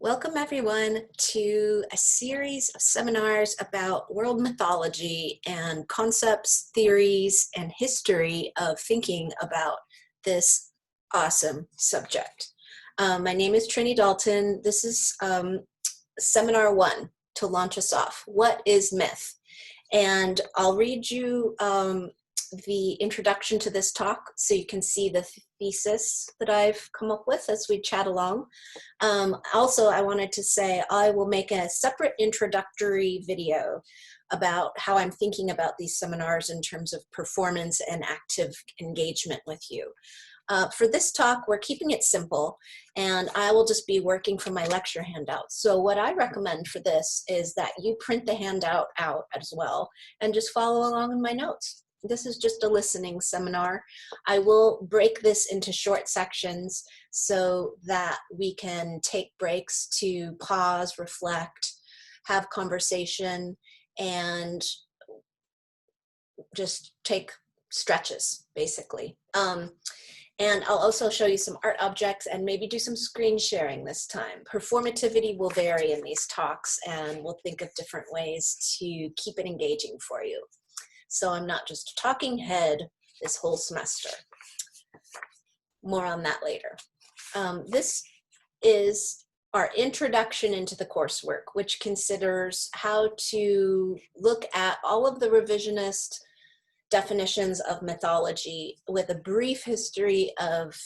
Welcome everyone to a series of seminars about world mythology and concepts, theories, and history of thinking about this awesome subject. My name is Trini Dalton. This is seminar 1 to launch us off. What is myth? And I'll read you the introduction to this talk so you can see the thesis that I've come up with as we chat along. Also, I wanted to say I will make a separate introductory video about how I'm thinking about these seminars in terms of performance and active engagement with you. For this talk, we're keeping it simple, and I will just be working from my lecture handout. So what I recommend for this is that you print the handout out as well and just follow along in my notes. This is just a listening seminar. I will break this into short sections so that we can take breaks to pause, reflect, have conversation, and just take stretches, basically. And I'll also show you some art objects and maybe do some screen sharing this time. Performativity will vary in these talks, and we'll think of different ways to keep it engaging for you. So I'm not just a talking head this whole semester. More on that later. This is our introduction into the coursework, which considers how to look at all of the revisionist definitions of mythology with a brief history of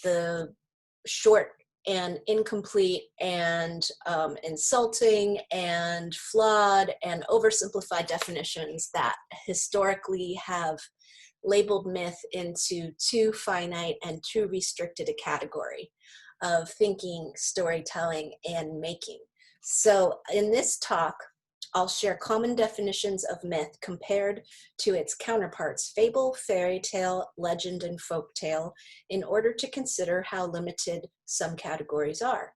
the short and incomplete and insulting and flawed and oversimplified definitions that historically have labeled myth into too finite and too restricted a category of thinking, storytelling, and making. So in this talk, I'll share common definitions of myth compared to its counterparts, fable, fairy tale, legend, and folk tale, in order to consider how limited some categories are.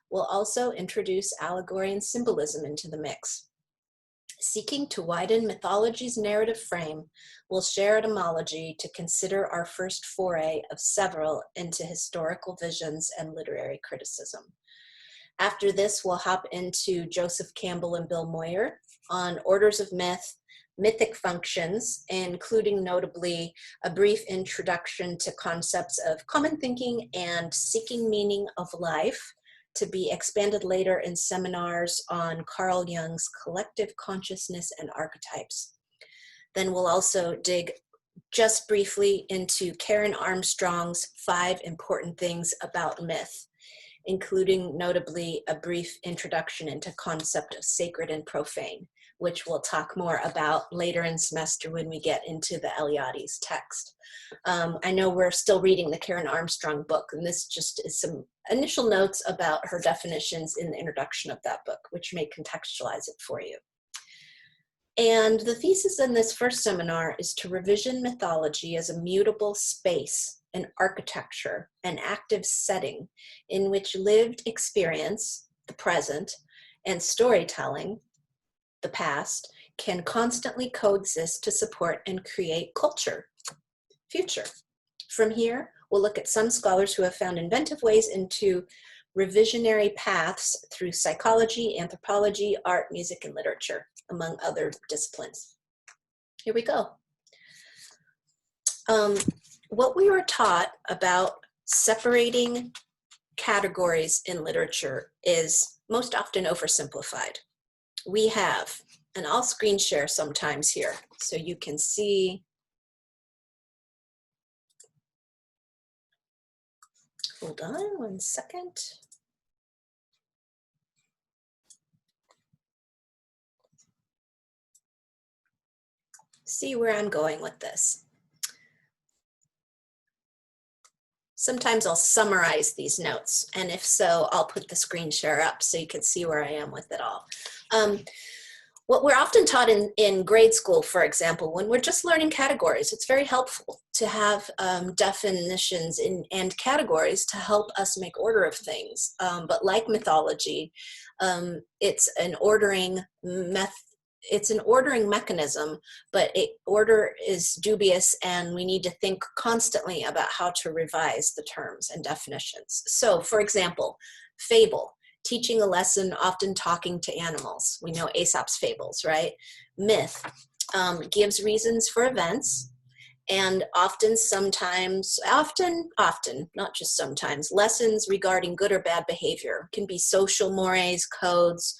We'll also introduce allegory and symbolism into the mix. Seeking to widen mythology's narrative frame, we'll share etymology to consider our first foray of several into historical visions and literary criticism. After this, we'll hop into Joseph Campbell and Bill Moyer on orders of myth, mythic functions, including notably a brief introduction to concepts of common thinking and seeking meaning of life, to be expanded later in seminars on Carl Jung's collective consciousness and archetypes. Then we'll also dig just briefly into Karen Armstrong's 5 important things about myth, including notably a brief introduction into concept of sacred and profane, which we'll talk more about later in semester when we get into the Eliade's text. I know we're still reading the Karen Armstrong book, and this just is some initial notes about her definitions in the introduction of that book, which may contextualize it for you. And the thesis in this first seminar is to revision mythology as a mutable space, an architecture, an active setting in which lived experience, the present, and storytelling, the past, can constantly coexist to support and create culture, future. From here, we'll look at some scholars who have found inventive ways into revisionary paths through psychology, anthropology, art, music, and literature, among other disciplines. Here we go. What we were taught about separating categories in literature is most often oversimplified. We have, and I'll screen share sometimes here so you can see. Hold on 1 second. See where I'm going with this. Sometimes I'll summarize these notes, and if so, I'll put the screen share up so you can see where I am with it all. What we're often taught in grade school, for example, when we're just learning categories, it's very helpful to have definitions and categories to help us make order of things. But like mythology, it's an ordering mechanism, but order is dubious, and we need to think constantly about how to revise the terms and definitions. So, for example, fable teaching a lesson, often talking to animals. We know Aesop's fables, right? Myth gives reasons for events, and often, sometimes, often, not just sometimes, lessons regarding good or bad behavior. It can be social mores, codes,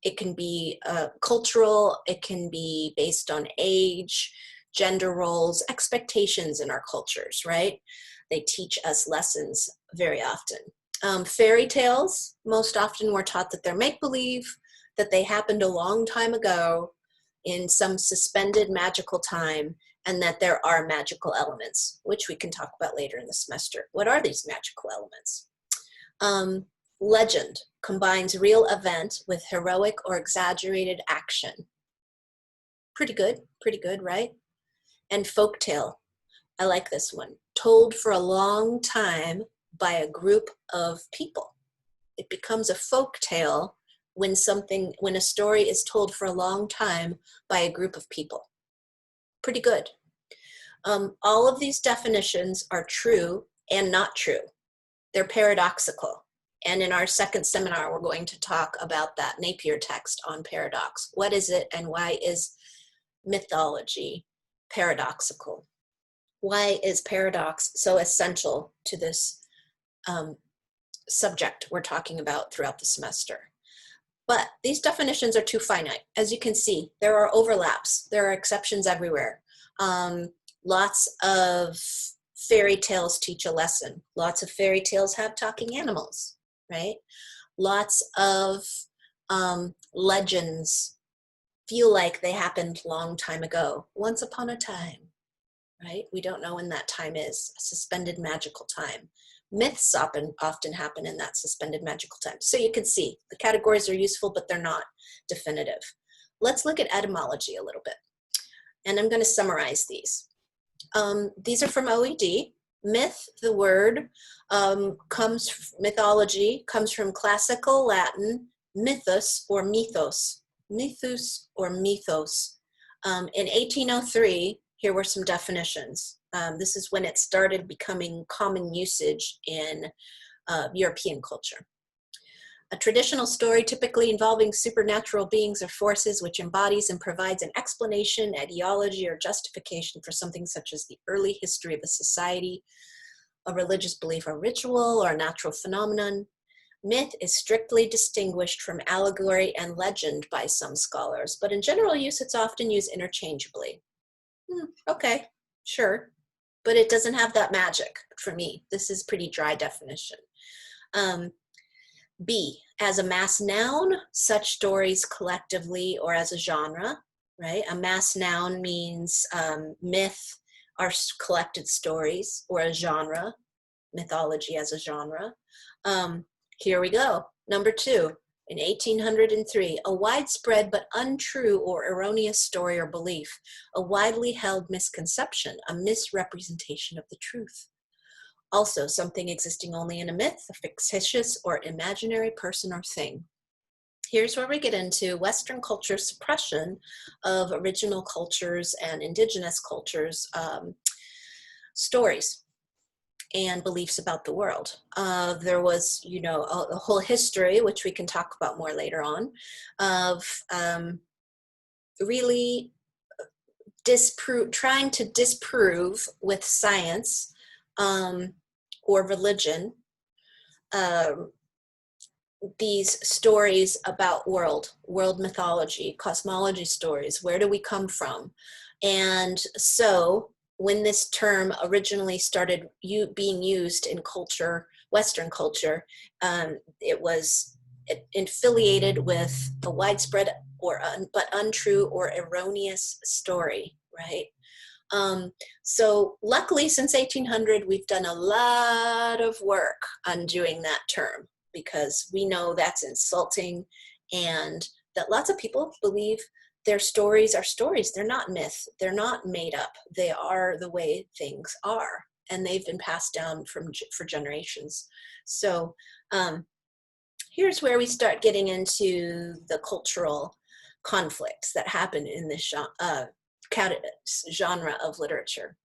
it can be cultural, it can be based on age, gender roles, expectations in our cultures, right? They teach us lessons very often. Fairy tales, most often we're taught that they're make-believe, that they happened a long time ago in some suspended magical time, and that there are magical elements, which we can talk about later in the semester. What are these magical elements? Legend combines real event with heroic or exaggerated action. Pretty good, right? And folktale, I like this one. Told for a long time by a group of people. It becomes a folktale when a story is told for a long time by a group of people. Pretty good. All of these definitions are true and not true. They're paradoxical. And in our second seminar, we're going to talk about that Napier text on paradox. What is it, and why is mythology paradoxical? Why is paradox so essential to this subject we're talking about throughout the semester? But these definitions are too finite. As you can see, there are overlaps. There are exceptions everywhere. Lots of fairy tales teach a lesson. Lots of fairy tales have talking animals, right? Lots of legends feel like they happened a long time ago, once upon a time, right? We don't know when that time is, a suspended magical time. Myths often happen in that suspended magical time. So you can see the categories are useful, but they're not definitive. Let's look at etymology a little bit. And I'm going to summarize these. These are from OED. Myth, the word, mythology comes from classical Latin mythos or mythos. Mythos or mythos. In 1803, here were some definitions. This is when it started becoming common usage in European culture. A traditional story typically involving supernatural beings or forces which embodies and provides an explanation, etiology, or justification for something such as the early history of a society, a religious belief or ritual, or a natural phenomenon. Myth is strictly distinguished from allegory and legend by some scholars, but in general use it's often used interchangeably. Okay, sure, but it doesn't have that magic for me. This is pretty dry definition. B, as a mass noun, such stories collectively or as a genre, right? A mass noun means myth are collected stories, or a genre, mythology as a genre. Here we go. Number 2, in 1803, a widespread but untrue or erroneous story or belief, a widely held misconception, a misrepresentation of the truth. Also, something existing only in a myth, a fictitious or imaginary person or thing. Here's where we get into Western culture suppression of original cultures and indigenous cultures' stories and beliefs about the world. There was, a whole history, which we can talk about more later on, of really trying to disprove with science or religion these stories about world mythology, cosmology stories. Where do we come from? And so when this term originally started being used in culture, Western culture, it was affiliated with a widespread but untrue or erroneous story, right? So luckily, since 1800, we've done a lot of work undoing that term, because we know that's insulting and that lots of people believe their stories are stories. They're not myth. They're not made up. They are the way things are, and they've been passed down for generations. So here's where we start getting into the cultural conflicts that happen in this genre of literature.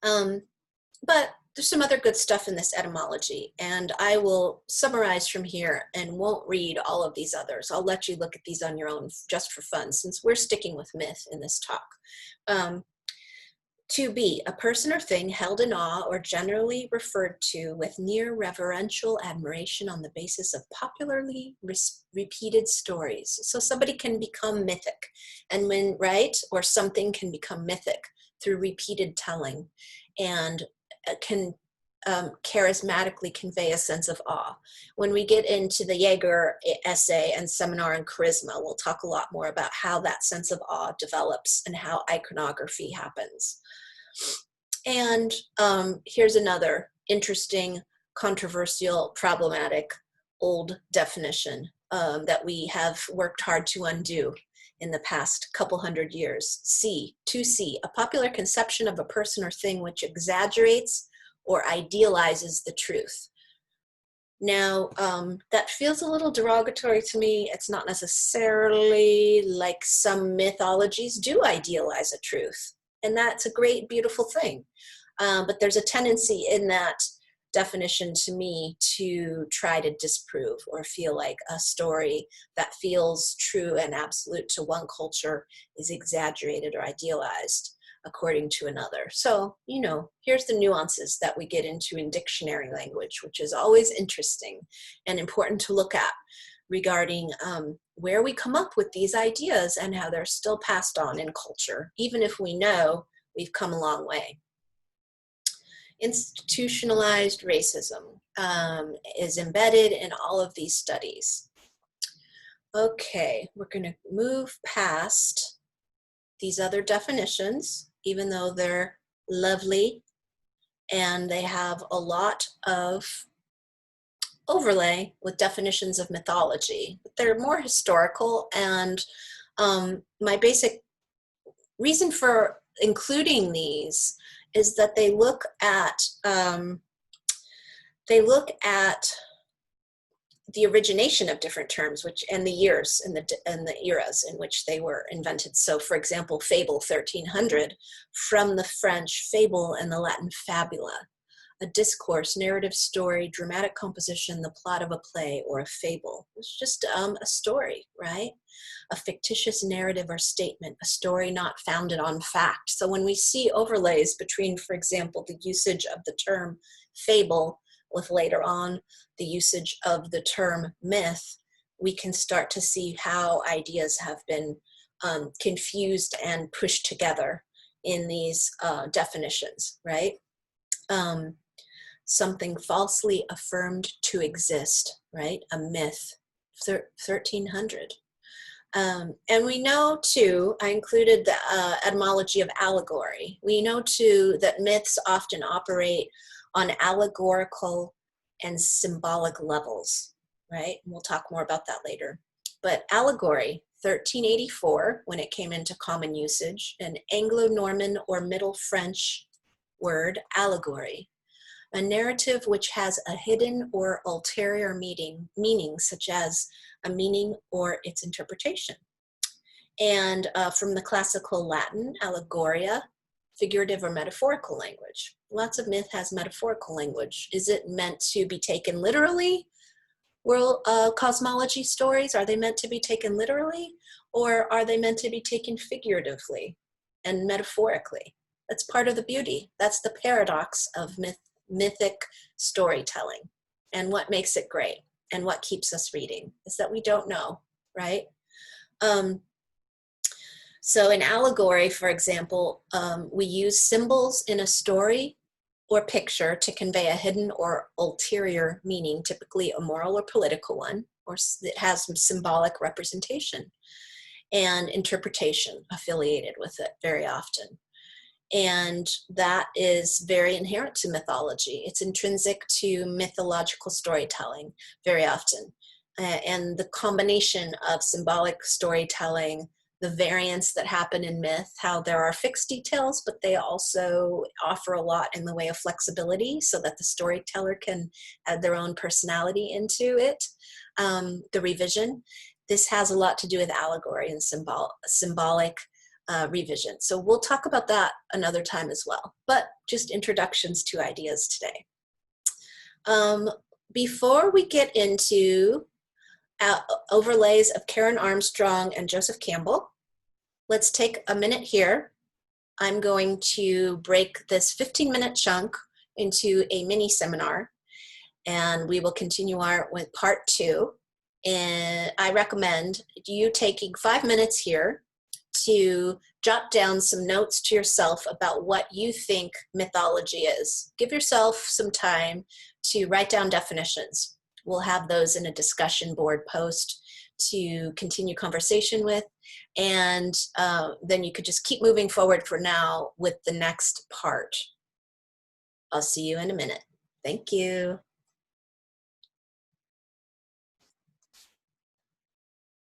But there's some other good stuff in this etymology, and I will summarize from here and won't read all of these others. I'll let you look at these on your own just for fun, since we're sticking with myth in this talk. To be, a person or thing held in awe or generally referred to with near reverential admiration on the basis of popularly repeated stories. So somebody can become mythic, and when, right, or something can become mythic through repeated telling, and can charismatically convey a sense of awe. When we get into the Jaeger essay and seminar on charisma, we'll talk a lot more about how that sense of awe develops and how iconography happens. And here's another interesting, controversial, problematic, old definition that we have worked hard to undo in the past couple hundred years. To see, a popular conception of a person or thing which exaggerates or idealizes the truth. Now, that feels a little derogatory to me. It's not necessarily like some mythologies do idealize a truth. And that's a great, beautiful thing. But there's a tendency in that definition to me to try to disprove or feel like a story that feels true and absolute to one culture is exaggerated or idealized according to another. So, you know, here's the nuances that we get into in dictionary language, which is always interesting and important to look at regarding where we come up with these ideas and how they're still passed on in culture, even if we know we've come a long way. Institutionalized racism is embedded in all of these studies. Okay, we're going to move past these other definitions, even though they're lovely and they have a lot of overlay with definitions of mythology. They're more historical, and my basic reason for including these is that they look at the origination of different terms, and the years and the eras in which they were invented. So, for example, fable 1300, from the French fable and the Latin fabula, a discourse, narrative story, dramatic composition, the plot of a play or a fable. It's just a story, right? A fictitious narrative or statement, a story not founded on fact. So when we see overlays between, for example, the usage of the term fable with later on the usage of the term myth, we can start to see how ideas have been confused and pushed together in these definitions, right? Something falsely affirmed to exist, right? A myth, 1300. And we know too, I included the etymology of allegory. We know too that myths often operate on allegorical and symbolic levels, right? And we'll talk more about that later. But allegory, 1384, when it came into common usage, an Anglo-Norman or Middle French word, allegory, a narrative which has a hidden or ulterior meaning, such as a meaning or its interpretation. And from the classical Latin, allegoria, figurative or metaphorical language. Lots of myth has metaphorical language. Is it meant to be taken literally? World cosmology stories, are they meant to be taken literally, or are they meant to be taken figuratively and metaphorically? That's part of the beauty. That's the paradox of mythic storytelling. And what makes it great and what keeps us reading is that we don't know, right? So in allegory, for example, we use symbols in a story or picture to convey a hidden or ulterior meaning, typically a moral or political one, or it has some symbolic representation and interpretation affiliated with it very often. And that is very inherent to mythology. It's intrinsic to mythological storytelling very often. And the combination of symbolic storytelling, the variants that happen in myth, how there are fixed details, but they also offer a lot in the way of flexibility so that the storyteller can add their own personality into it. The revision, this has a lot to do with allegory and symbolic revision. So we'll talk about that another time as well, but just introductions to ideas today. Before we get into overlays of Karen Armstrong and Joseph Campbell, let's take a minute here. I'm going to break this 15-minute chunk into a mini seminar, and we will continue with part 2. And I recommend you taking 5 minutes here to jot down some notes to yourself about what you think mythology is. Give yourself some time to write down definitions. We'll have those in a discussion board post to continue conversation with, and then you could just keep moving forward for now with the next part. I'll see you in a minute. Thank you.